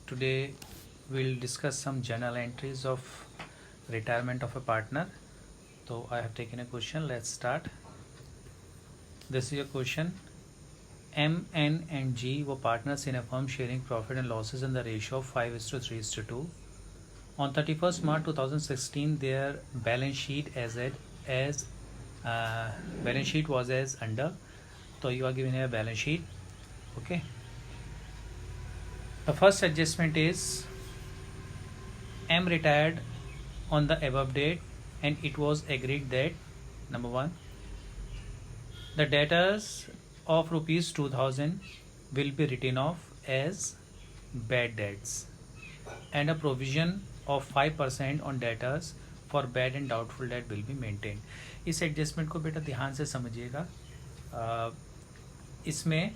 Today we'll discuss some journal entries of retirement of a partner. So I have taken a question. Let's start. This is your question. M, N and G were partners in a firm sharing profit and losses in the ratio of 5:3:2. On 31st March 2016, their balance sheet balance sheet was as under. So you are given a balance sheet. Okay. The first adjustment is M retired on the above date and it was agreed that number 1, the debtors of rupees 2000 will be written off as bad debts and a provision of 5% on debtors for bad and doubtful debt will be maintained. इस adjustment को बेटा ध्यान से समझिएगा. इसमें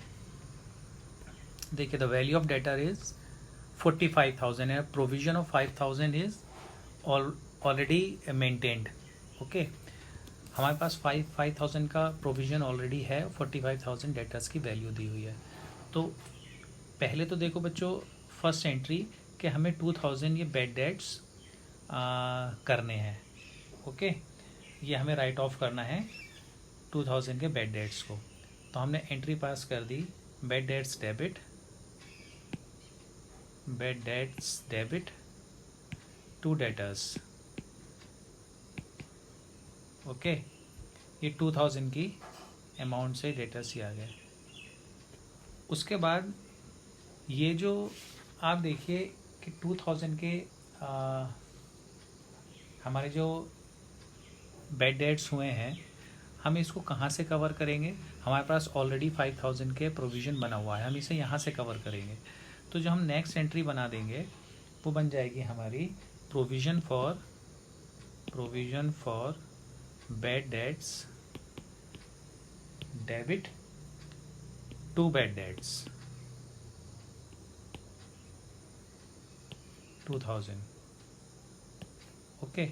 देखिए the value of debtor is 45,000 है. Provision of 5,000 is already maintained. Okay, हमारे पास 5,000 का प्रोविजन ऑलरेडी है. 45,000 डेटर्स की वैल्यू दी हुई है. तो पहले तो देखो बच्चों, फर्स्ट एंट्री कि हमें 2,000 ये बैड डेट्स करने हैं. ओके, ये हमें राइट ऑफ करना है 2,000 के बैड डेट्स को. तो हमने एंट्री पास कर दी, bad debts debit, bad debts debit to debtors. Okay, ये 2,000 की अमाउंट से डेटर्स ही आ गए. उसके बाद ये जो आप देखिए कि 2,000 के हमारे जो बैड डेट्स हुए हैं, हम इसको कहाँ से कवर करेंगे? हमारे पास ऑलरेडी 5,000 के प्रोविज़न बना हुआ है, हम इसे यहाँ से कवर करेंगे. तो जो हम नेक्स्ट एंट्री बना देंगे वो बन जाएगी हमारी provision for bad debts debit to bad debts 2,000. Okay,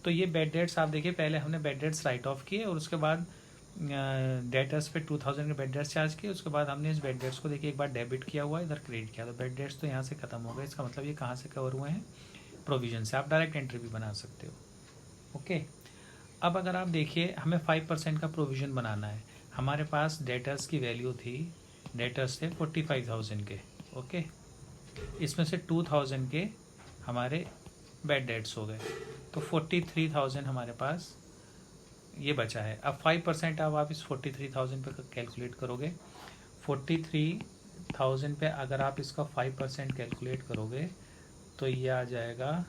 तो ये बैड डेट्स आप देखिए, पहले हमने बैड डेट्स राइट ऑफ किए और उसके बाद डेटर्स पे 2,000 के बैड डेट्स चार्ज किए. उसके बाद हमने इस बैड डेट्स को देखिए एक बार डेबिट किया हुआ है, इधर क्रेडिट किया. तो बैड डेट्स तो यहाँ से खत्म हो गए. इसका मतलब ये कहाँ से कवर हुए हैं? प्रोविजन से. आप डायरेक्ट एंट्री भी बना सकते हो. ओके, अब अगर आप देखिए हमें 5% का प्रोविजन बनाना है. हमारे पास डेटर्स की वैल्यू थी, डेटर्स थे 45,000 के. ओके, इसमें से 2,000 के हमारे बैड डेट्स हो गए, तो 43,000 हमारे पास ये बचा है. अब 5% अब आप इस 43,000 पे कैलकुलेट करोगे. 43,000 पे अगर आप इसका 5% कैलकुलेट करोगे तो ये आ जाएगा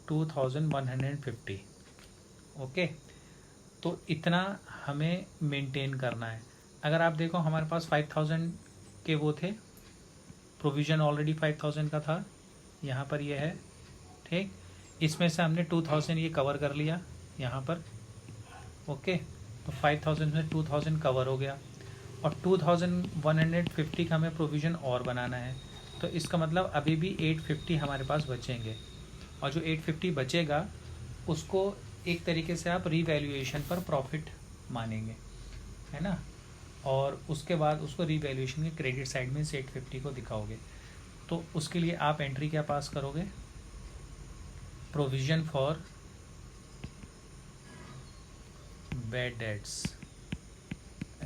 2,150. ओके, तो इतना हमें मेंटेन करना है. अगर आप देखो हमारे पास 5,000 के वो थे, प्रोविज़न ऑलरेडी 5,000 का था, यहाँ पर ये है. ठीक, इसमें से हमने 2,000 ये कवर कर लिया यहाँ पर. ओके, तो 5,000 में 2,000 कवर हो गया और 2,150 का हमें प्रोविज़न और बनाना है. तो इसका मतलब अभी भी 850 हमारे पास बचेंगे और जो 850 बचेगा उसको एक तरीके से आप रीवैल्यूएशन पर प्रॉफिट मानेंगे, है ना. और उसके बाद उसको रीवैल्यूएशन के क्रेडिट साइड में से 850 को दिखाओगे. तो उसके लिए आप एंट्री क्या पास करोगे? Provision for bad debts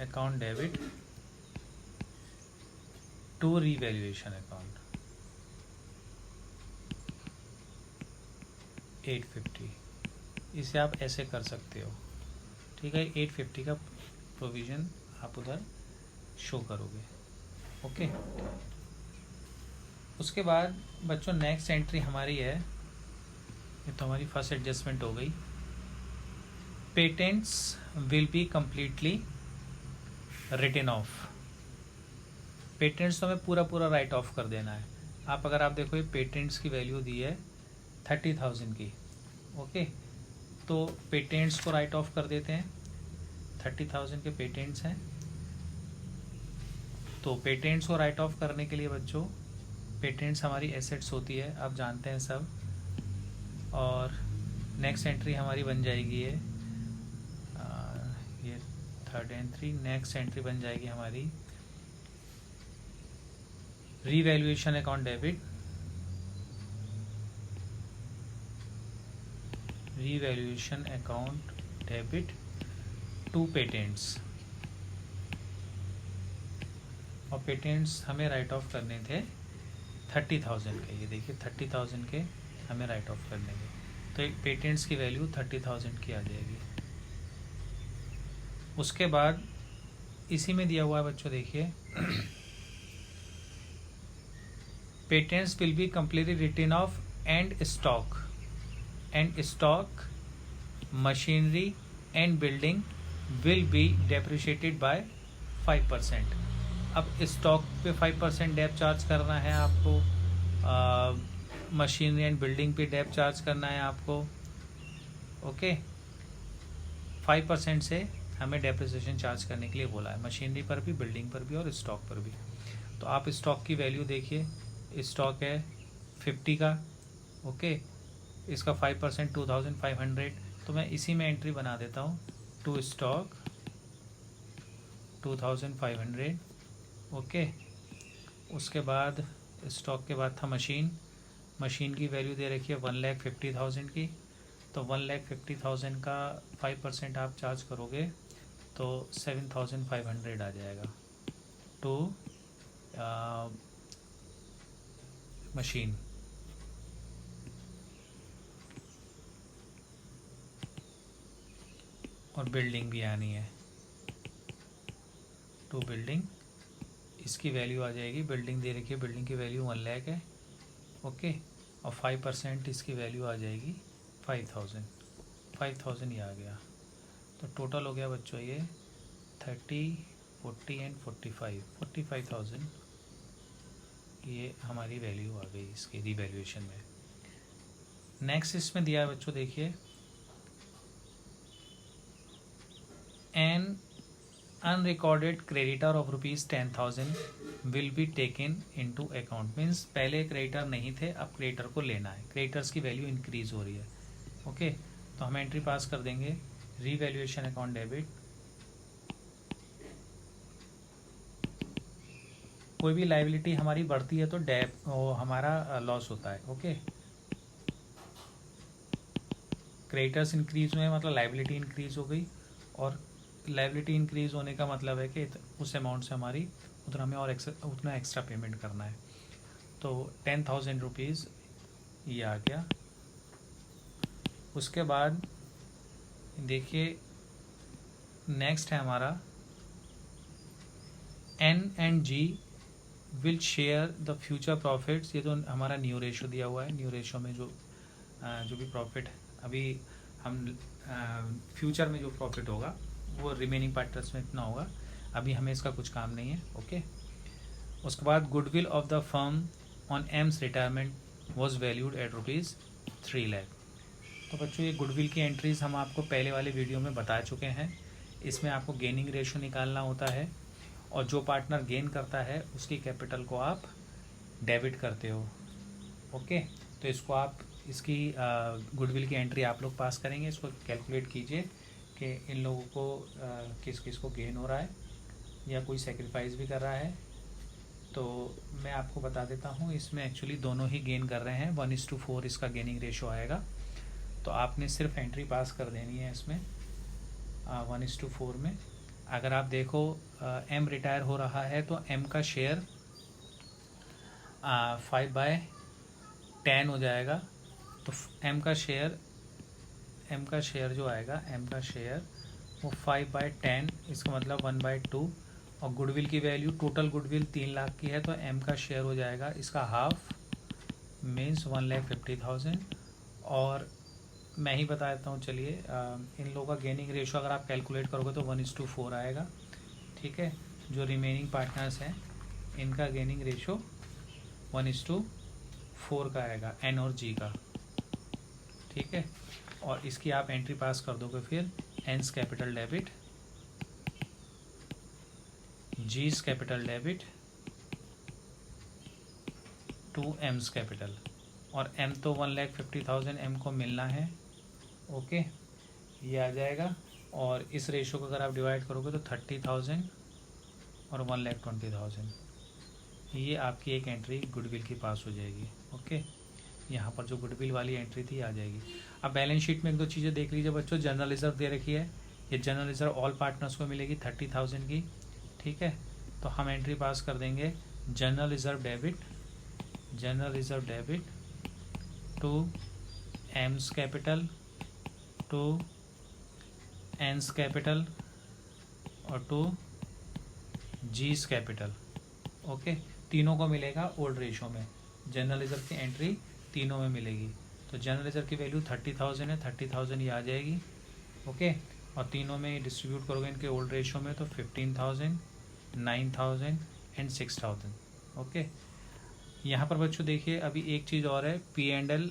account debit to revaluation account 850. इसे आप ऐसे कर सकते हो. ठीक है, 850 का प्रोविजन आप उधर शो करोगे. ओके, उसके बाद बच्चों नेक्स्ट एंट्री हमारी है, ये तो हमारी फर्स्ट एडजस्टमेंट हो गई. Patents will be completely written off. Patents तो हमें पूरा राइट ऑफ कर देना है. आप अगर आप देखो ये पेटेंट्स की वैल्यू दी है 30,000 की. ओके, तो पेटेंट्स को राइट ऑफ कर देते हैं. 30,000 के पेटेंट्स हैं. तो पेटेंट्स को राइट ऑफ करने के लिए बच्चों, पेटेंट्स हमारी एसेट्स होती है, आप जानते हैं सब. और नेक्स्ट एंट्री हमारी बन जाएगी ये थर्ड एंट्री. नेक्स्ट एंट्री बन जाएगी हमारी revaluation account debit, revaluation account debit to patents, और पेटेंट्स हमें राइट ऑफ करने थे 30,000 के। ये देखिए 30,000 के हमें राइट ऑफ करने थे, तो एक पेटेंट्स की वैल्यू 30,000 की आ जाएगी। उसके बाद इसी में दिया हुआ है बच्चों, देखिए patents will be completely written off and stock machinery and building will be depreciated by 5%। अब स्टॉक पे 5% डेप चार्ज करना है आपको, मशीनरी एंड बिल्डिंग पे डेप चार्ज करना है आपको। ओके, 5% से हमें डेप्रिसिएशन चार्ज करने के लिए बोला है, मशीनरी पर भी, बिल्डिंग पर भी और स्टॉक पर भी। तो आप स्टॉक की वैल्यू देखिए, स्टॉक है 50 का, ओके, इसका 5% 2500, तो मैं इसी में एंट्री बना देता हूँ, टू स्टॉक 2500, ओके। उसके बाद स्टॉक के बाद था मशीन की वैल्यू दे रखी है 1,50,000 की, तो 1,50,000 का 5% आप चार्ज करोगे तो 7,500 आ जाएगा टू मशीन। और बिल्डिंग भी आनी है, टू बिल्डिंग, इसकी वैल्यू आ जाएगी, बिल्डिंग दे रखी है, बिल्डिंग की वैल्यू 1 लाख है, ओके, और 5% इसकी वैल्यू आ जाएगी 5,000 ये आ गया। तो टोटल हो गया बच्चों ये 30, 40 एंड 45,000 ये हमारी वैल्यू आ गई इसकी रिवैल्यूएशन में। नेक्स्ट इसमें दिया है बच्चों, देखिए an unrecorded creditor of ₹10,000 will be taken into account. Means पहले क्रेडिटर नहीं थे, अब क्रेडिटर को लेना है, क्रेडिटर्स की वैल्यू इंक्रीज हो रही है, ओके। तो हम एंट्री पास कर देंगे, रीवैल्यूएशन अकाउंट डेबिट, कोई भी लाइबिलिटी हमारी बढ़ती है तो डेप हमारा लॉस होता है, ओके। क्रेडिटर्स इंक्रीज हुए मतलब लाइबिलिटी इंक्रीज हो गई, और लाइबिलिटी इंक्रीज होने का मतलब है कि उस अमाउंट से हमारी उतना हमें और उतना एक्स्ट्रा पेमेंट करना है। तो 10,000 रुपीज़ ये आ गया। उसके बाद देखिए नेक्स्ट है हमारा N&G will share the future profits. ये तो हमारा न्यू रेशो दिया हुआ है, न्यू रेशो में जो भी प्रॉफिट अभी हम फ्यूचर में जो प्रॉफिट होगा वो रिमेनिंग पार्टनर्स में इतना होगा, अभी हमें इसका कुछ काम नहीं है, ओके। उसके बाद goodwill of the firm on AIIMS retirement was valued at ₹3 lakh. तो बच्चों ये गुडविल की एंट्रीज हम आपको पहले वाले वीडियो में बता चुके हैं। इसमें आपको गेनिंग रेशो निकालना होता है, और जो पार्टनर गेन करता है उसकी कैपिटल को आप डेबिट करते हो, ओके। तो इसको आप इसकी गुडविल की एंट्री आप लोग पास करेंगे, इसको कैलकुलेट कीजिए कि इन लोगों को किस किस को गेन हो रहा है या कोई सेक्रीफाइस भी कर रहा है। तो मैं आपको बता देता हूँ, इसमें एक्चुअली दोनों ही गेन कर रहे हैं, 1:4 इसका गेनिंग रेशो आएगा। तो आपने सिर्फ एंट्री पास कर देनी है इसमें 1:4 में। अगर आप देखो एम रिटायर हो रहा है तो एम का शेयर 5/10 हो जाएगा। तो एम का शेयर जो आएगा, एम का शेयर वो 5/10, इसका मतलब 1/2। और गुडविल की वैल्यू, टोटल गुडविल 3 लाख की है, तो एम का शेयर हो जाएगा इसका हाफ, मीन्स 1,50,000। और मैं ही बता देता हूँ, चलिए इन लोगों का गेनिंग रेशो अगर आप कैलकुलेट करोगे तो 1:4 आएगा, ठीक है। जो रिमेनिंग पार्टनर्स हैं इनका गेनिंग रेशो 1:4 का आएगा, एन और जी का, ठीक है। और इसकी आप एंट्री पास कर दोगे फिर N's capital debit, G's capital debit to M's capital. और एम तो 1,50,000 एम को मिलना है, ओके, ये आ जाएगा। और इस रेशो को अगर आप डिवाइड करोगे तो 30,000 और 1,20,000, ये आपकी एक एंट्री गुडविल की पास हो जाएगी। ओके, यहाँ पर जो गुडविल वाली एंट्री थी आ जाएगी। अब बैलेंस शीट में एक दो चीज़ें देख लीजिए बच्चों। जनरल रिजर्व दे रखी है, ये जनरल रिजर्व ऑल पार्टनर्स को मिलेगी 30,000 की। ठीक है, तो हम एंट्री पास कर देंगे general reserve debit to M's capital to N's capital और टू जीस कैपिटल। ओके, तीनों को मिलेगा ओल्ड रेशो में। जनरल रिजर्व की एंट्री तीनों में मिलेगी। तो जनरल रिजर्व की वैल्यू 30,000 है, 30,000 ये आ जाएगी। ओके, और तीनों में डिस्ट्रीब्यूट करोगे इनके ओल्ड रेशो में तो 15,000, 9,000 एंड 6,000। ओके, यहाँ पर बच्चों देखिए अभी एक चीज़ और है, P&L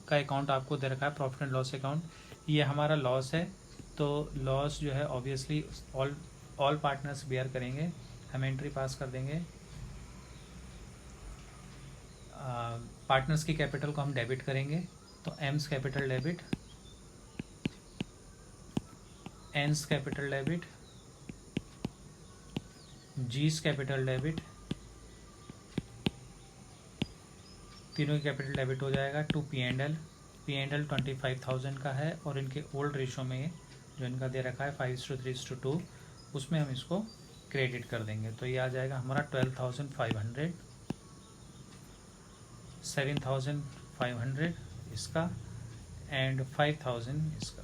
का अकाउंट आपको दे रखा है, प्रॉफिट एंड लॉस अकाउंट। ये हमारा लॉस है, तो लॉस जो है ऑब्वियसली ऑल पार्टनर्स बेयर करेंगे। हम एंट्री पास कर देंगे, पार्टनर्स की कैपिटल को हम डेबिट करेंगे, तो M's capital debit, N's capital debit, G's capital debit, तीनों की कैपिटल डेबिट हो जाएगा टू P&L 25,000 का है, और इनके ओल्ड रेशो में जो इनका दे रखा है 5:3:2, उसमें हम इसको क्रेडिट कर देंगे। तो ये आ जाएगा हमारा 12,500, 7,500 इसका एंड 5,000 इसका।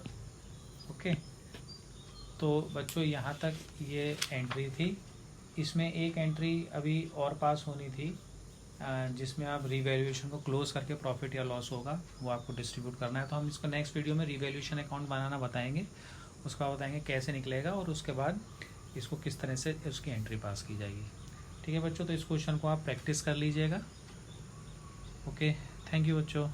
ओके, तो बच्चों यहाँ तक ये एंट्री थी। इसमें एक एंट्री अभी और पास होनी थी, जिसमें आप रिवैल्यूएशन को क्लोज करके प्रॉफिट या लॉस होगा वो आपको डिस्ट्रीब्यूट करना है। तो हम इसको नेक्स्ट वीडियो में रिवैल्यूएशन अकाउंट बनाना बताएंगे, उसका बताएंगे कैसे निकलेगा और उसके बाद इसको किस तरह से उसकी एंट्री पास की जाएगी। ठीक है बच्चों, तो इस क्वेश्चन को आप प्रैक्टिस कर लीजिएगा। ओके, थैंक यू बच्चों।